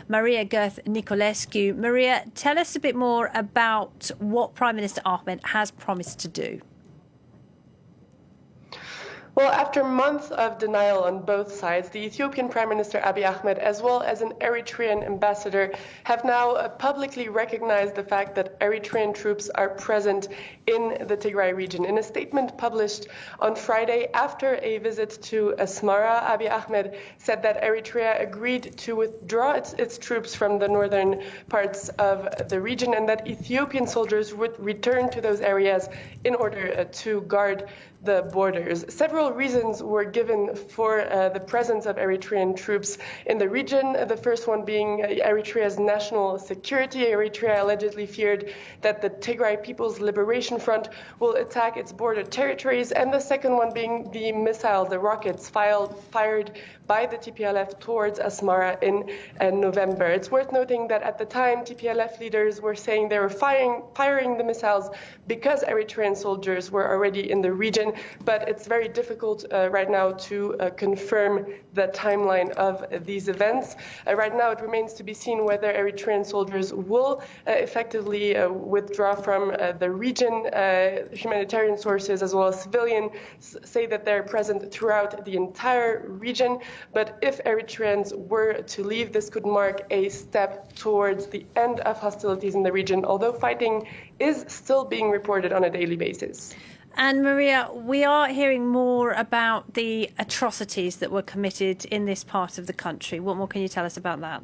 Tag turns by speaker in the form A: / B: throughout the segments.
A: Maria Gerth Nicolescu. Maria, tell us a bit more about what Prime Minister Ahmed has promised to do.
B: Well, after months of denial on both sides, the Ethiopian Prime Minister Abiy Ahmed, as well as an Eritrean ambassador, have now publicly recognized the fact that Eritrean troops are present in the Tigray region. In a statement published on Friday after a visit to Asmara, Abiy Ahmed said that Eritrea agreed to withdraw its troops from the northern parts of the region and that Ethiopian soldiers would return to those areas in order to guard the borders. Several reasons were given for the presence of Eritrean troops in the region. The first one being Eritrea's national security. Eritrea allegedly feared that the Tigray People's Liberation Front will attack its border territories, and the second one being the missiles, the rockets fired by the TPLF towards Asmara in November. It's worth noting that at the time, TPLF leaders were saying they were firing the missiles because Eritrean soldiers were already in the region, but it's very difficult right now to confirm the timeline of these events. Right now, it remains to be seen whether Eritrean soldiers will effectively withdraw from the region. Humanitarian sources as well as civilians say that they're present throughout the entire region. But if Eritreans were to leave, this could mark a step towards the end of hostilities in the region, although fighting is still being reported on a daily basis.
A: And Maria, we are hearing more about the atrocities that were committed in this part of the country. What more can you tell us about that?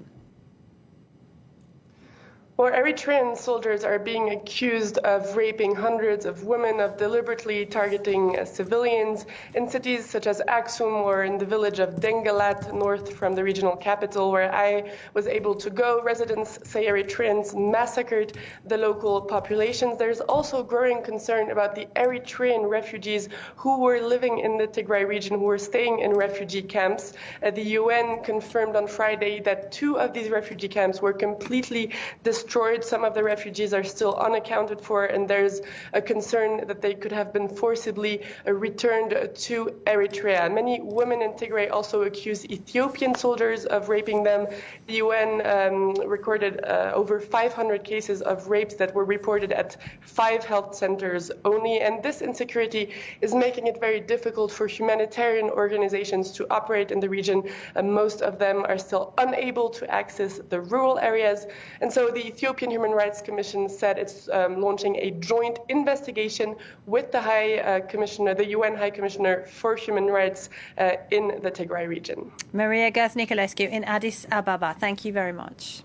B: Well, Eritrean soldiers are being accused of raping hundreds of women, of deliberately targeting civilians in cities such as Aksum or in the village of Dengalat, north from the regional capital, where I was able to go. Residents say Eritreans massacred the local populations. There's also growing concern about the Eritrean refugees who were living in the Tigray region, who were staying in refugee camps. The UN confirmed on Friday that 2 of these refugee camps were completely destroyed. Some of the refugees are still unaccounted for, and there's a concern that they could have been forcibly returned to Eritrea. Many women in Tigray also accuse Ethiopian soldiers of raping them. The UN recorded over 500 cases of rapes that were reported at 5 health centers only, and this insecurity is making it very difficult for humanitarian organizations to operate in the region. Most of them are still unable to access the rural areas, and so the Ethiopian Human Rights Commission said it's launching a joint investigation with the the UN High Commissioner for Human Rights in the Tigray region.
A: Maria Gerth Nicolescu in Addis Ababa. Thank you very much.